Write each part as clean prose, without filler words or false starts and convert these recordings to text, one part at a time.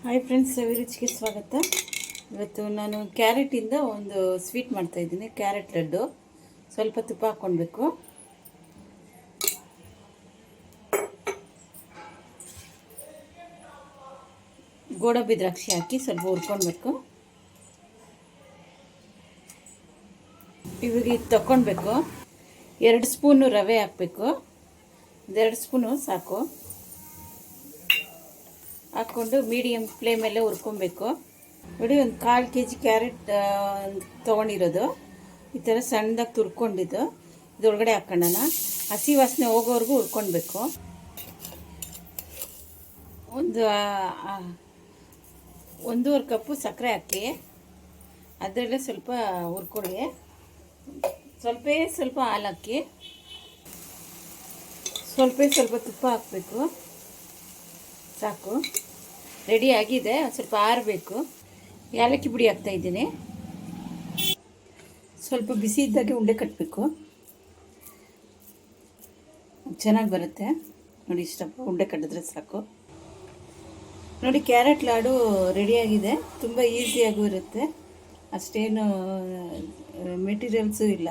Hi friends, ಸವಿರುಚಿಗೆ ಸ್ವಾಗತ. ಇವತ್ತು ನಾನು ಕ್ಯಾರೆಟಿಂದ ಒಂದು ಸ್ವೀಟ್ ಮಾಡ್ತಾಯಿದ್ದೀನಿ. ಕ್ಯಾರೆಟ್ ಲಡ್ಡು. ಸ್ವಲ್ಪ ತುಪ್ಪ ಹಾಕ್ಕೊಳ್ಬೇಕು. ಗೋಡಂಬಿ ದ್ರಾಕ್ಷಿ ಹಾಕಿ ಸ್ವಲ್ಪ ಹುರ್ಕೊಳ್ಬೇಕು. ಇವಾಗ ಇದು ತಗೊಳ್ಬೇಕು. 2 ಸ್ಪೂನು ರವೆ ಹಾಕಬೇಕು. 2 ಸ್ಪೂನು ಸಾಕು. ಹಾಕ್ಕೊಂಡು ಮೀಡಿಯಮ್ ಫ್ಲೇಮಲ್ಲೇ ಹುರ್ಕೊಬೇಕು. ನೋಡಿ, ಒಂದು 1/4 kg ಕ್ಯಾರೆಟ್ ತೊಗೊಂಡಿರೋದು. ಈ ಥರ ಸಣ್ಣದಾಗಿ ತುರ್ಕೊಂಡಿದ್ದು ಇದರೊಳಗಡೆ ಹಾಕ್ಕೊಳ್ಳೋಣ. ಹಸಿ ವಾಸನೆ ಹೋಗೋವರೆಗೂ ಹುರ್ಕೊಳ್ಬೇಕು. ಒಂದು 1.5 ಕಪ್ಪು ಸಕ್ಕರೆ ಹಾಕಿ ಅದರಲ್ಲೇ ಸ್ವಲ್ಪ ಹುರ್ಕೊಳ್ಳಿ. ಸ್ವಲ್ಪ ಹಾಲು ಹಾಕಿ ಸ್ವಲ್ಪ ತುಪ್ಪ ಹಾಕಬೇಕು. ಸಾಕು, ರೆಡಿ ಆಗಿದೆ. ಸ್ವಲ್ಪ ಆರಬೇಕು. ಏಲಕ್ಕಿ ಪುಡಿ ಹಾಕ್ತಾಯಿದ್ದೀನಿ. ಸ್ವಲ್ಪ ಬಿಸಿ ಇದ್ದಾಗೆ ಉಂಡೆ ಕಟ್ಟಬೇಕು. ಚೆನ್ನಾಗಿ ಬರುತ್ತೆ ನೋಡಿ. ಇಷ್ಟಪ್ಪ ಉಂಡೆ ಕಟ್ಟಿದ್ರೆ ಸಾಕು. ನೋಡಿ, ಕ್ಯಾರೆಟ್ ಲಾಡು ರೆಡಿಯಾಗಿದೆ. ತುಂಬ ಈಸಿಯಾಗೂ ಇರುತ್ತೆ. ಅಷ್ಟೇನು ಮೆಟೀರಿಯಲ್ಸು ಇಲ್ಲ.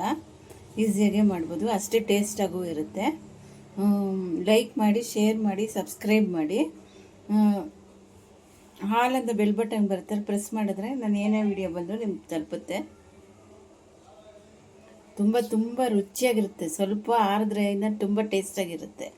ಈಸಿಯಾಗೇ ಮಾಡ್ಬೋದು. ಅಷ್ಟೇ ಟೇಸ್ಟಾಗೂ ಇರುತ್ತೆ. ಲೈಕ್ ಮಾಡಿ, ಶೇರ್ ಮಾಡಿ, ಸಬ್ಸ್ಕ್ರೈಬ್ ಮಾಡಿ. ಹಾಲಂದ ಬೆಲ್ ಬಟನ್ ಬರುತ್ತೆ, ಪ್ರೆಸ್ ಮಾಡಿದ್ರೆ ನಾನು ಏನೇ ವಿಡಿಯೋ ಬಂದರೂ ನಿಮ್ಗೆ ತಲುಪುತ್ತೆ. ತುಂಬ ರುಚಿಯಾಗಿರುತ್ತೆ. ಸ್ವಲ್ಪ ಆರಿದ್ರೆ ಇನ್ನೂ ತುಂಬ ಟೇಸ್ಟಾಗಿರುತ್ತೆ.